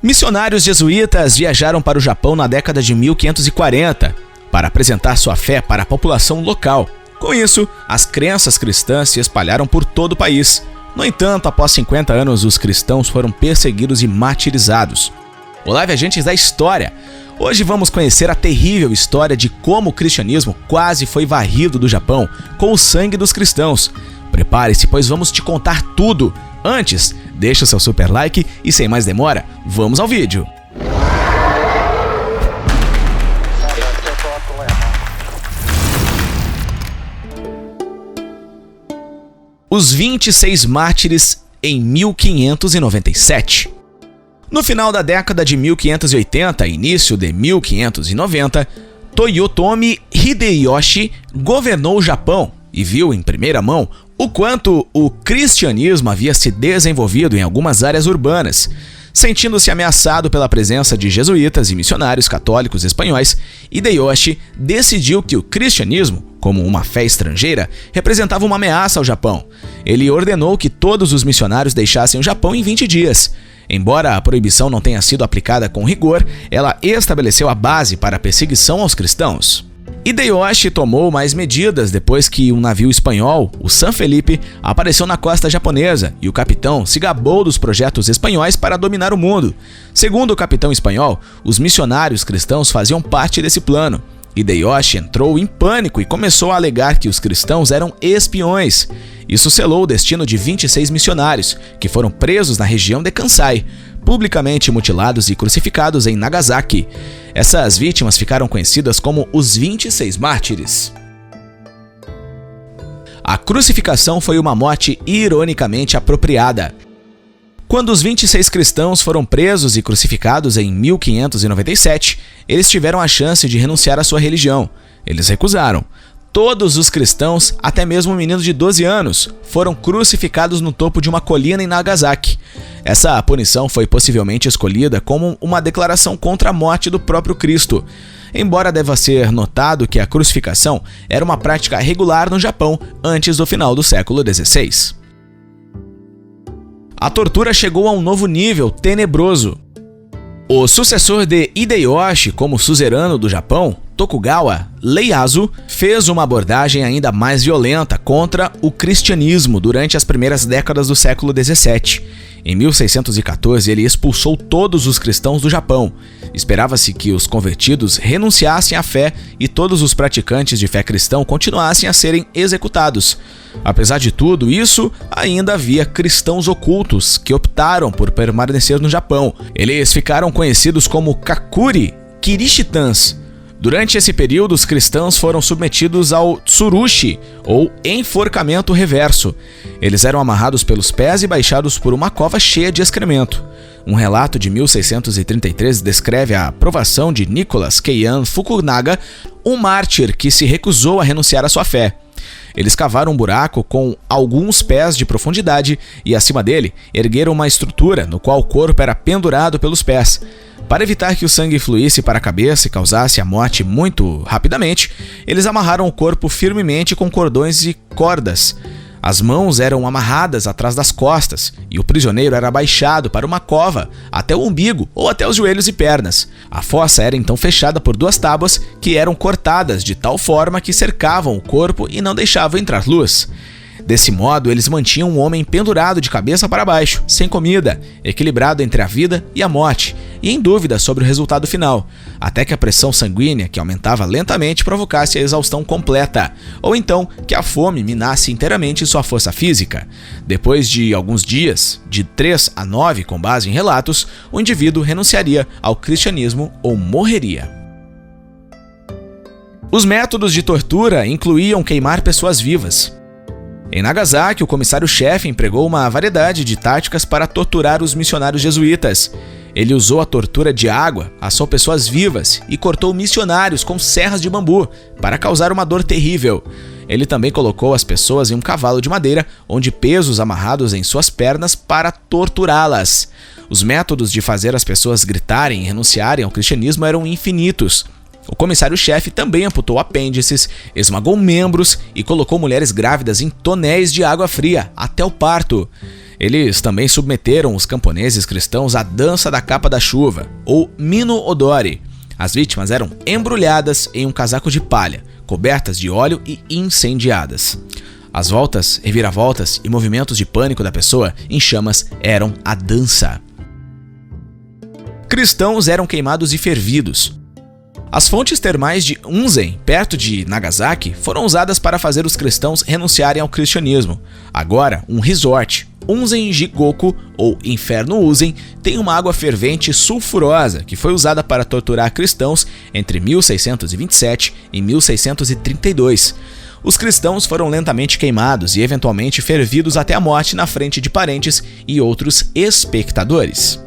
Missionários jesuítas viajaram para o Japão na década de 1540 para apresentar sua fé para a população local. Com isso, as crenças cristãs se espalharam por todo o país. No entanto, após 50 anos, os cristãos foram perseguidos e martirizados. Olá, viajantes da história! Hoje vamos conhecer a terrível história de como o cristianismo quase foi varrido do Japão com o sangue dos cristãos. Prepare-se, pois vamos te contar tudo. Antes, deixa o seu super like e sem mais demora, vamos ao vídeo. Os 26 mártires em 1597. No final da década de 1580 e início de 1590, Toyotomi Hideyoshi governou o Japão e viu em primeira mão o quanto o cristianismo havia se desenvolvido em algumas áreas urbanas. Sentindo-se ameaçado pela presença de jesuítas e missionários católicos espanhóis, Hideyoshi decidiu que o cristianismo, como uma fé estrangeira, representava uma ameaça ao Japão. Ele ordenou que todos os missionários deixassem o Japão em 20 dias. Embora a proibição não tenha sido aplicada com rigor, ela estabeleceu a base para a perseguição aos cristãos. Hideyoshi tomou mais medidas depois que um navio espanhol, o San Felipe, apareceu na costa japonesa e o capitão se gabou dos projetos espanhóis para dominar o mundo. Segundo o capitão espanhol, os missionários cristãos faziam parte desse plano. Hideyoshi entrou em pânico e começou a alegar que os cristãos eram espiões. Isso selou o destino de 26 missionários, que foram presos na região de Kansai, publicamente mutilados e crucificados em Nagasaki. Essas vítimas ficaram conhecidas como os 26 mártires. A crucificação foi uma morte ironicamente apropriada. Quando os 26 cristãos foram presos e crucificados em 1597, eles tiveram a chance de renunciar à sua religião. Eles recusaram. Todos os cristãos, até mesmo um menino de 12 anos, foram crucificados no topo de uma colina em Nagasaki. Essa punição foi possivelmente escolhida como uma declaração contra a morte do próprio Cristo. Embora deva ser notado que a crucificação era uma prática regular no Japão antes do final do século XVI. A tortura chegou a um novo nível tenebroso. O sucessor de Hideyoshi como suzerano do Japão, Tokugawa Ieyasu, fez uma abordagem ainda mais violenta contra o cristianismo durante as primeiras décadas do século XVII. Em 1614, ele expulsou todos os cristãos do Japão. Esperava-se que os convertidos renunciassem à fé e todos os praticantes de fé cristã continuassem a serem executados. Apesar de tudo isso, ainda havia cristãos ocultos que optaram por permanecer no Japão. Eles ficaram conhecidos como Kakuri Kirishitans. Durante esse período, os cristãos foram submetidos ao tsurushi, ou enforcamento reverso. Eles eram amarrados pelos pés e baixados por uma cova cheia de excremento. Um relato de 1633 descreve a provação de Nicholas Keian Fukunaga, um mártir que se recusou a renunciar à sua fé. Eles cavaram um buraco com alguns pés de profundidade e, acima dele, ergueram uma estrutura no qual o corpo era pendurado pelos pés. Para evitar que o sangue fluísse para a cabeça e causasse a morte muito rapidamente, eles amarraram o corpo firmemente com cordões e cordas. As mãos eram amarradas atrás das costas e o prisioneiro era abaixado para uma cova até o umbigo ou até os joelhos e pernas. A fossa era então fechada por 2 tábuas que eram cortadas de tal forma que cercavam o corpo e não deixavam entrar luz. Desse modo, eles mantinham um homem pendurado de cabeça para baixo, sem comida, equilibrado entre a vida e a morte, e em dúvida sobre o resultado final, até que a pressão sanguínea, que aumentava lentamente, provocasse a exaustão completa, ou então que a fome minasse inteiramente sua força física. Depois de alguns dias, de 3 a 9 com base em relatos, o indivíduo renunciaria ao cristianismo ou morreria. Os métodos de tortura incluíam queimar pessoas vivas. Em Nagasaki, o comissário-chefe empregou uma variedade de táticas para torturar os missionários jesuítas. Ele usou a tortura de água, assou pessoas vivas e cortou missionários com serras de bambu para causar uma dor terrível. Ele também colocou as pessoas em um cavalo de madeira, onde pesos amarrados em suas pernas para torturá-las. Os métodos de fazer as pessoas gritarem e renunciarem ao cristianismo eram infinitos. O comissário-chefe também amputou apêndices, esmagou membros e colocou mulheres grávidas em tonéis de água fria até o parto. Eles também submeteram os camponeses cristãos à dança da capa da chuva, ou Mino Odori. As vítimas eram embrulhadas em um casaco de palha, cobertas de óleo e incendiadas. As voltas, reviravoltas e movimentos de pânico da pessoa em chamas eram a dança. Cristãos eram queimados e fervidos. As fontes termais de Unzen, perto de Nagasaki, foram usadas para fazer os cristãos renunciarem ao cristianismo. Agora, um resort, Unzen-jigoku, ou Inferno Uzen, tem uma água fervente sulfurosa que foi usada para torturar cristãos entre 1627 e 1632. Os cristãos foram lentamente queimados e eventualmente fervidos até a morte na frente de parentes e outros espectadores.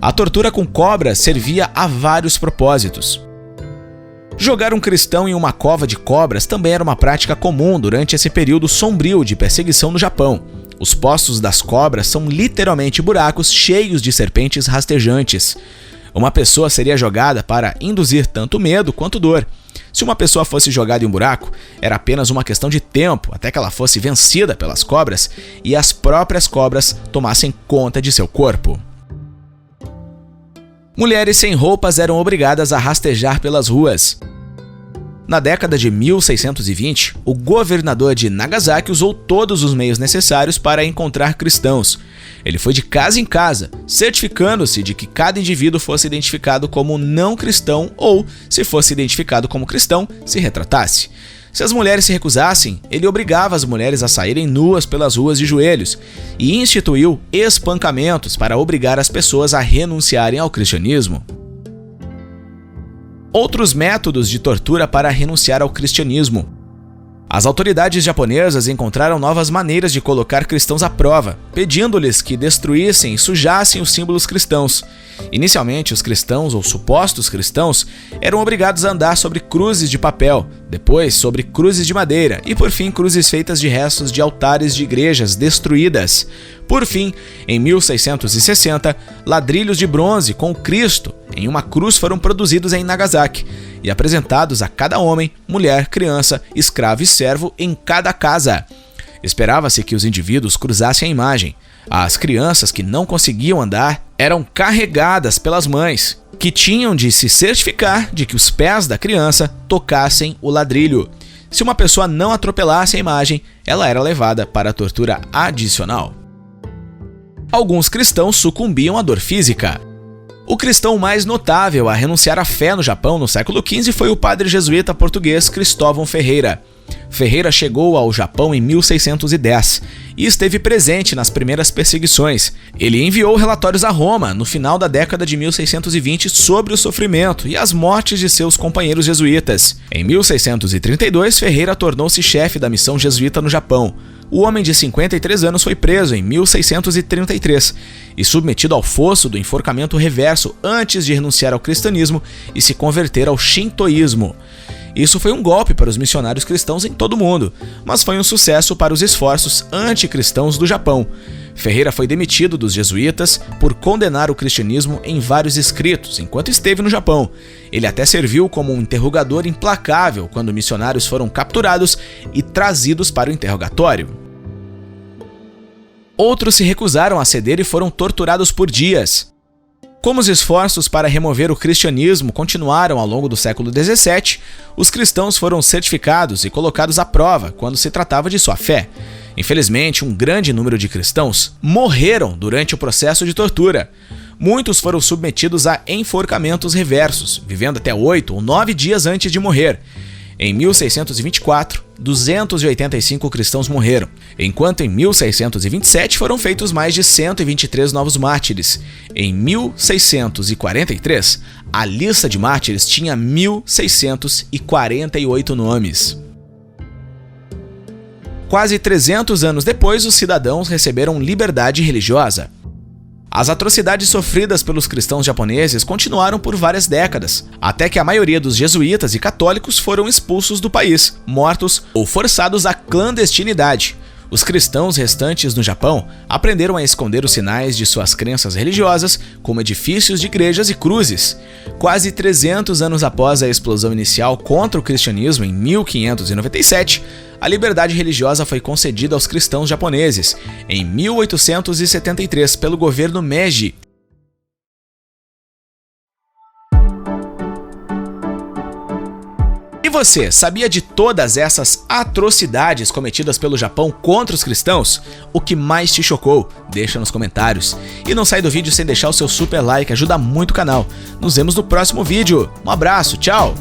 A tortura com cobras servia a vários propósitos. Jogar um cristão em uma cova de cobras também era uma prática comum durante esse período sombrio de perseguição no Japão. Os poços das cobras são literalmente buracos cheios de serpentes rastejantes. Uma pessoa seria jogada para induzir tanto medo quanto dor. Se uma pessoa fosse jogada em um buraco, era apenas uma questão de tempo até que ela fosse vencida pelas cobras e as próprias cobras tomassem conta de seu corpo. Mulheres sem roupas eram obrigadas a rastejar pelas ruas. Na década de 1620, o governador de Nagasaki usou todos os meios necessários para encontrar cristãos. Ele foi de casa em casa, certificando-se de que cada indivíduo fosse identificado como não cristão ou, se fosse identificado como cristão, se retratasse. Se as mulheres se recusassem, ele obrigava as mulheres a saírem nuas pelas ruas de joelhos e instituiu espancamentos para obrigar as pessoas a renunciarem ao cristianismo. Outros métodos de tortura para renunciar ao cristianismo. As autoridades japonesas encontraram novas maneiras de colocar cristãos à prova, pedindo-lhes que destruíssem e sujassem os símbolos cristãos. Inicialmente, os cristãos, ou supostos cristãos, eram obrigados a andar sobre cruzes de papel, depois sobre cruzes de madeira e, por fim, cruzes feitas de restos de altares de igrejas destruídas. Por fim, em 1660, ladrilhos de bronze com o Cristo em uma cruz foram produzidos em Nagasaki e apresentados a cada homem, mulher, criança, escravo e servo em cada casa. Esperava-se que os indivíduos cruzassem a imagem. As crianças que não conseguiam andar eram carregadas pelas mães, que tinham de se certificar de que os pés da criança tocassem o ladrilho. Se uma pessoa não atropelasse a imagem, ela era levada para a tortura adicional. Alguns cristãos sucumbiam à dor física. O cristão mais notável a renunciar à fé no Japão no século XV foi o padre jesuíta português Cristóvão Ferreira. Ferreira chegou ao Japão em 1610 e esteve presente nas primeiras perseguições. Ele enviou relatórios a Roma no final da década de 1620 sobre o sofrimento e as mortes de seus companheiros jesuítas. Em 1632, Ferreira tornou-se chefe da missão jesuíta no Japão. O homem de 53 anos foi preso em 1633 e submetido ao fosso do enforcamento reverso antes de renunciar ao cristianismo e se converter ao shintoísmo. Isso foi um golpe para os missionários cristãos em todo o mundo, mas foi um sucesso para os esforços anticristãos do Japão. Ferreira foi demitido dos jesuítas por condenar o cristianismo em vários escritos enquanto esteve no Japão. Ele até serviu como um interrogador implacável quando missionários foram capturados e trazidos para o interrogatório. Outros se recusaram a ceder e foram torturados por dias. Como os esforços para remover o cristianismo continuaram ao longo do século XVII, os cristãos foram certificados e colocados à prova quando se tratava de sua fé. Infelizmente, um grande número de cristãos morreram durante o processo de tortura. Muitos foram submetidos a enforcamentos reversos, vivendo até 8 ou 9 dias antes de morrer. Em 1624, 285 cristãos morreram, enquanto em 1627 foram feitos mais de 123 novos mártires. Em 1643, a lista de mártires tinha 1.648 nomes. Quase 300 anos depois, os cidadãos receberam liberdade religiosa. As atrocidades sofridas pelos cristãos japoneses continuaram por várias décadas, até que a maioria dos jesuítas e católicos foram expulsos do país, mortos ou forçados à clandestinidade. Os cristãos restantes no Japão aprenderam a esconder os sinais de suas crenças religiosas, como edifícios de igrejas e cruzes. Quase 300 anos após a explosão inicial contra o cristianismo em 1597, a liberdade religiosa foi concedida aos cristãos japoneses em 1873 pelo governo Meiji. E você, sabia de todas essas atrocidades cometidas pelo Japão contra os cristãos? O que mais te chocou? Deixa nos comentários. E não sai do vídeo sem deixar o seu super like, ajuda muito o canal. Nos vemos no próximo vídeo. Um abraço, tchau!